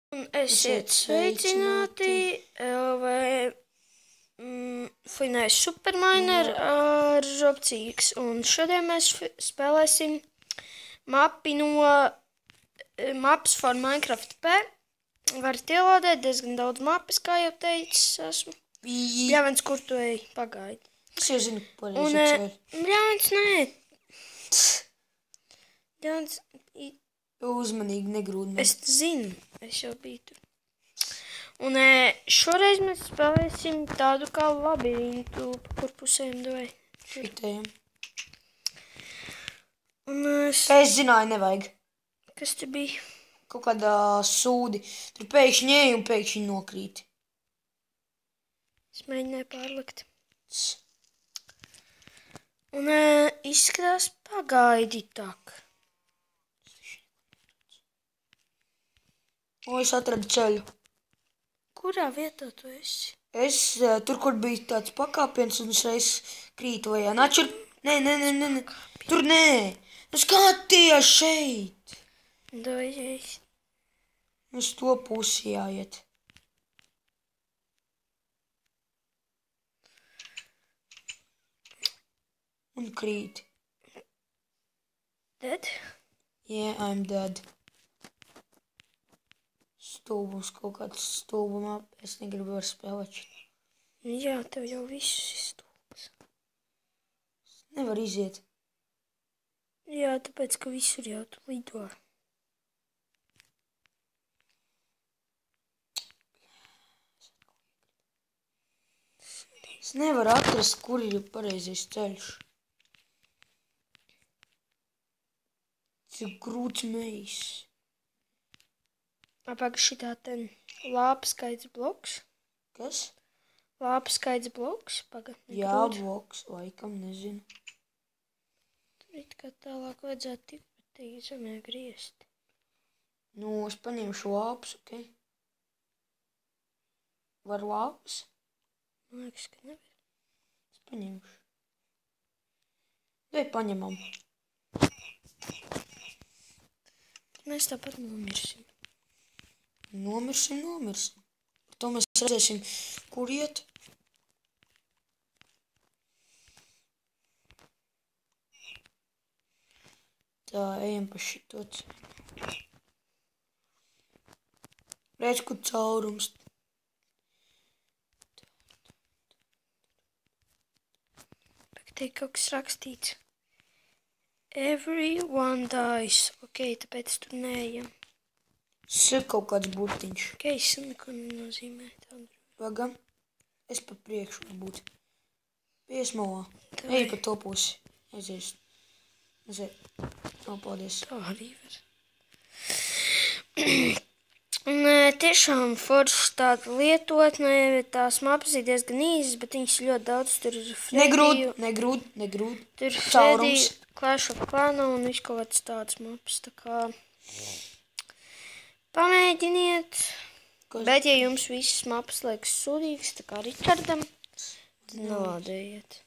Un esiet sveicināti LV Finais Superminer ar Robcīgs. Un šodien mēs spēlēsim mapi no maps for Minecraft P. Varat ielādēt diezgan daudz mapas, kā jau teicis esmu. Bļāvens, kur tu ej? Pagaidi. Es jau zinu, pareizi ceļu. Bļāvens, nē. Bļāvens... Uzmanīgi negrūdināt. Es zinu, es jau biju tur. Un šoreiz mēs spēlēsim tādu kā labirintu, pa kur pusēm dovai. Šitajam. Un Es zināju, nevajag. Kas te bija? Kaut kādā sūdi. Tur pēkšņi ej un pēkšņi nokrīt. Es mēģināju pārlikt. Un izskatās pagaidi tak. O, es atradu ceļu. Kurā vietā tu esi? Es tur, kur bija tāds pakāpiens un es reiz krītu vajā. Nāčur, nē. Tur nē. Nu skaties šeit. Dojies. Uz to pusi jāiet. Un krīt. Dead? Yeah, I'm dead. Stulbums, kaut kāds stulbumā. Es negribu var spēlēt. Jā, tev jau viss ir stulbs. Nevar iziet. Jā, tāpēc, ka visur jau tu lido. Es nevaru atrast, kur ir pareizais ceļš. Cik grūts mejs. Apāk šitā ten lāpa skaits bloks. Kas? Lāpa skaits bloks. Jā, bloks, laikam, nezinu. Tur it kā tālāk vajadzētu tikt, bet tī zemē griezt. Nu, es paņemšu lāpus, ok? Var lāpus? Man liekas, ka nevar. Es paņemšu. Dai paņemam. Mēs tāpat nomirsim. Nomirsim. Par to mēs redzēsim, kur iet. Tā, ejam pa šito. Redz, kur caurums. Te kaut kas rakstīts. Everyone dies. Ok, tāpēc tur neejam. Ir kaut kāds burtiņš. Ok, es neko nenozīmē tādu. Pagam. Es pa priekšu varbūt. Piesmalā. Tā Ej pa to pusi. Aizies. Paldies. Tā arī var. Un tiešām forši tāda lietotne, tās mapas ir diezgan īsas, bet viņas ļoti daudz tur ir Freddy. Negrūd. Tur ir Caurums. Freddy, Clash of Clans un viss kaut kāds tāds mapas, tā kā pamēģiniet. Bet, ja jums visas mapas liekas sūdīgas, tā kā Richardam, tad nolādējiet.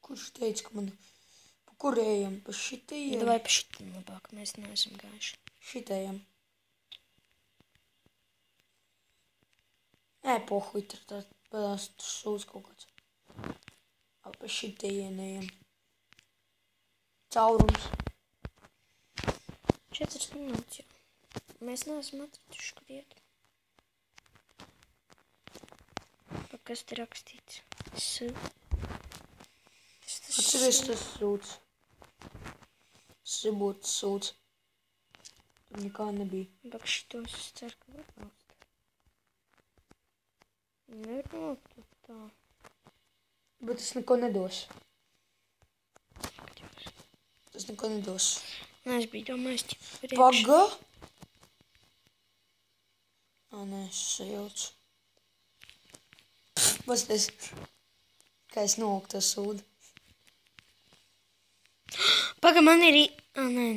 Kurš teica, ka man... Pa kur ejam? Pa šitajiem? Vai pa šitam labāk, mēs neesam gājuši. Šitajiem. Nē, pohuj, tur padās sūds kaut kāds. Pa šitajiem ejam. Caurums. 4 minūtes jau. Mēs neesam atraduši, kur iet. Pa kas te rakstīts? Atceries tas sūds. Būtu sūds. Tur nekā nebija. Bak šitos es ceru, ka var nākt. Nevar nākt tā. Bet tas neko nedos. Tas neko nedos. Nē, es biju domājis, ka priekš. Paga? Nē, es sajaucu. Pasties, kā es nolūku to sūdu. Paga, man ir nē.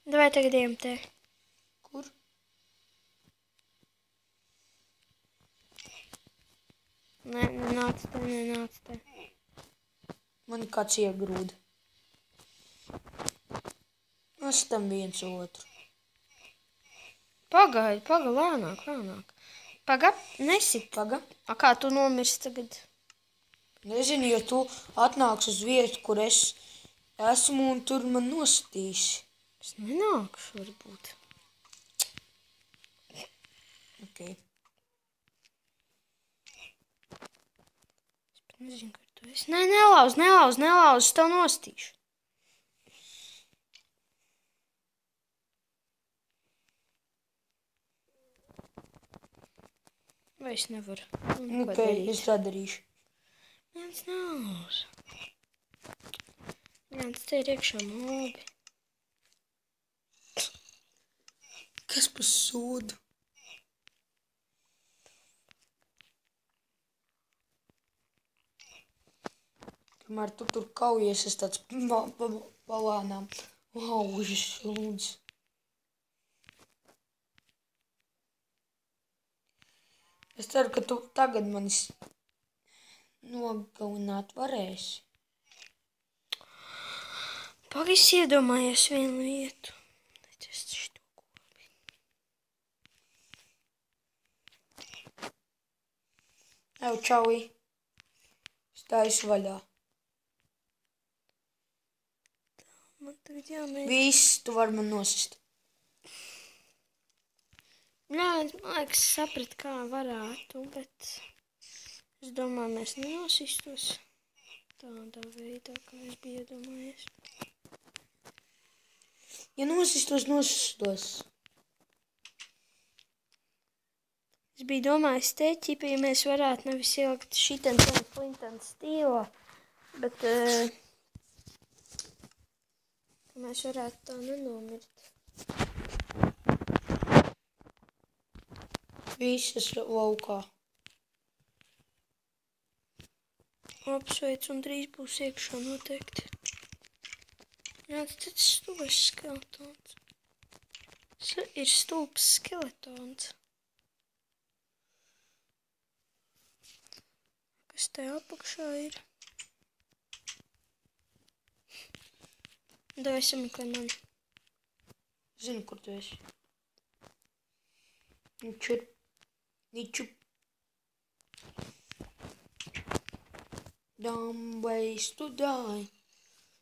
Davai tagad ejam te. Kur? Nenāc te. Man kāds iegrūda. Nostam viens otru. Pagaidi, lēnāk. Paga, nesit. Paga. A kā tu nomirsi tagad? Nezinu, ja tu atnāks uz vietu, kur es esmu, un tur man nosatīsi. Es nenākšu, varbūt. Ok. Es pat nezinu, kur tu esi. Nē, nelauz, es tev nostīšu. Vai es nevaru? Ok, es tā darīšu. Viens nelauz. Viens te ir iekšā mobi. Kas par sūdu? Kamēr tu tur kaujies, es tāds palānām laužu šūdz. Es ceru, ka tu tagad manis nogalināt varēsi. Pagais iedomājies vienu vietu. Es šito gobi. Ev, čauji. Stājas vaļā. Man tagad jāmēģina. Viss, tu vari man nosist. Jā, man liekas, saprat, kā varētu, bet es domāju, mēs nenosistos tādā veidā, kā es biju iedomājies. Ja nosistos. Es biju domājis teķipi, ja mēs varētu nevis ielikt šitien tādu Clinton stīlo, bet ka mēs varētu tā nenomirt. Visas laukā. Apsveic un drīz būs iekšā noteikti. Jā, tad stulbs skeletons. Ir stulbs skeletons. Kas te apakšā ir? Davai sameklē mani. Zinu, kur tu esi. Niču. Dumb ways to die.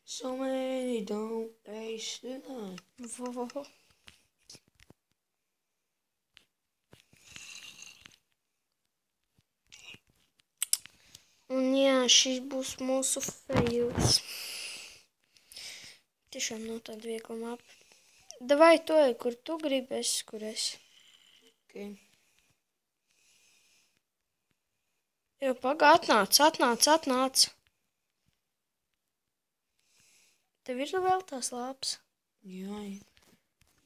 So many dumb ways to die. Vo. Un jā, šis būs mūsu fails. Tiešām nav tāda viegla mapa. Davai to, kur tu gribi, es, kur es. Okay. Jo, paga, atnāc. Tev ir vēl tās lāpas? Jā.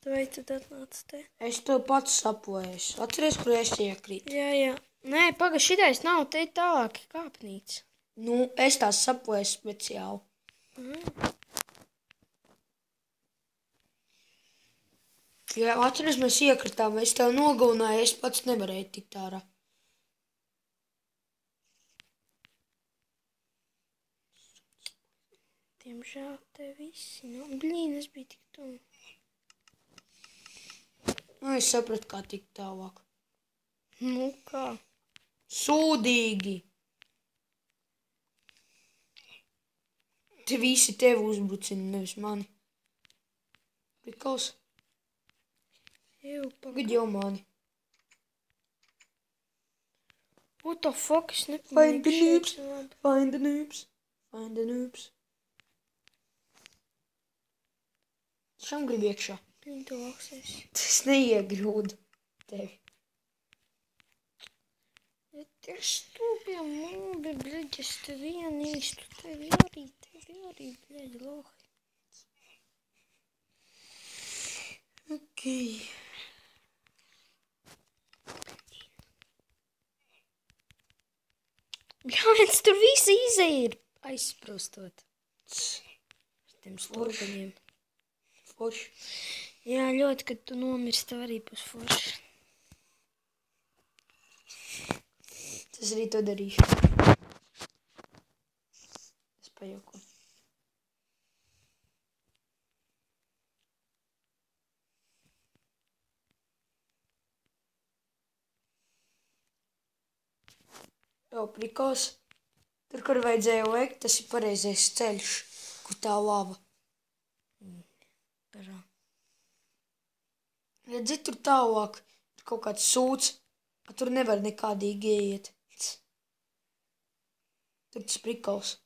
Vai tad atnāc te? Es to pats sapoju. Atceries, kur es iekrītu? Jā. Nē, paga, šitais nav, te ir tālāk kāpnīca. Nu, es tās sapoju speciāli. Jā, atceries, mēs iekritām, es tev nogalināju, es pats nevarēju tikt ārā. Diemžēl te visi, blīn, es biju tik tuvu. Nu, es sapratu, kā tikt tālāk. Nu, kā? Sūdīgi! Te visi tevi uzbrucina, nevis mani. Pikals? Tagad jau mani. What the fuck, es Find the nepamanīju. Find the noobs. Šam grib iekšā. Viņa to laksēs. Tas neiegrūda tevi. Ja tie stūpie mūbi, bļeģi, es tev ienīstu, tevi arī, bļeģi, lohi. Ok. Bļāviens, tur visi izēja ir aizsprostot. Ar tiem stūpeņiem. Forši. Jā, ļoti, kad tu nomirsti, tev arī būs forši. Es arī to darīšu. Es pajauku. Jau prikals. Tur, kur vajadzēja veikt, tas ir pareizais ceļš, kur tā lava. Parā. Redzi, tur tālāk ir kaut kāds sūds, tur nevar nekādīgi ieiet. Tur tas prikals.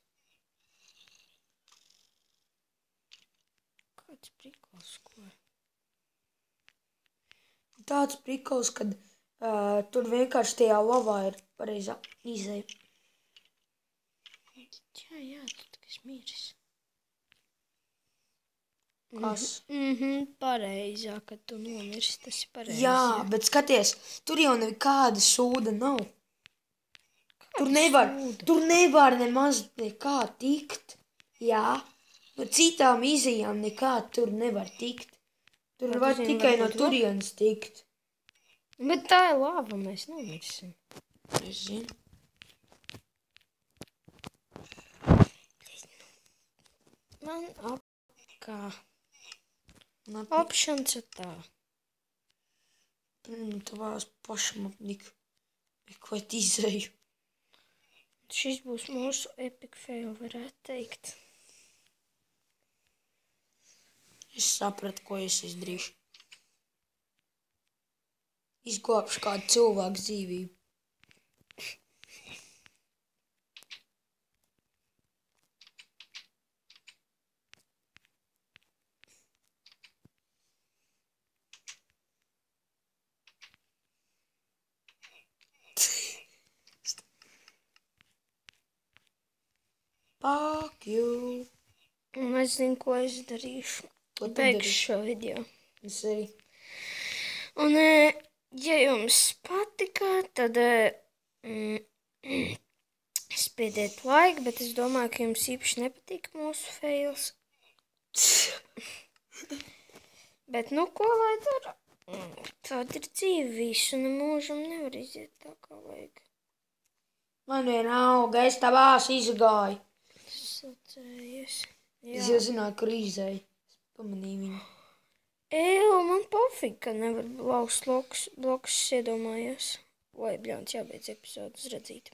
Kāds prikals, ko? Tāds prikals, kad tur vienkārši tajā lavā ir pareizā izeja. Jā, tu tikai smīris. Kas? Pareizā, kad tu nomirsti, tas ir pareizi. Jā, bet skaties, tur jau nekāda sūda nav. Tur nevar nemaz nekā tikt. Jā, no citām izejām nekā tur nevar tikt. Tur var tikai no turienes tikt. Bet tā ir lava, mēs nomirsim. Es zinu. Man apkā. Options ir tā. Tavās pašam apmeklēt izeju. Šis būs mūsu epic fail, varētu teikt. Es sapratu, ko es izdarīšu. Izglābšu kādu cilvēku dzīvību. Fuck you. Un es zinu, ko es darīšu. Ko tu Beigšu darīsi? šo video. Es arī. Un, ja jums patika, tad spiediet laiku, bet es domāju, ka jums īpaši nepatīk mūsu fails. Bet, nu, ko lai dara? Tāda ir dzīve, visu nemūžam nevar iziet tā, kā vajag. Man vienalga, es tavās izgāju. Sacējies. Es jau zināju, kur izēju. Es pamanīju viņu. Man pofīgi, ka nevar lauzt blokus iedomājies. Vai, bļāns, jābeidz epizodes redzīt.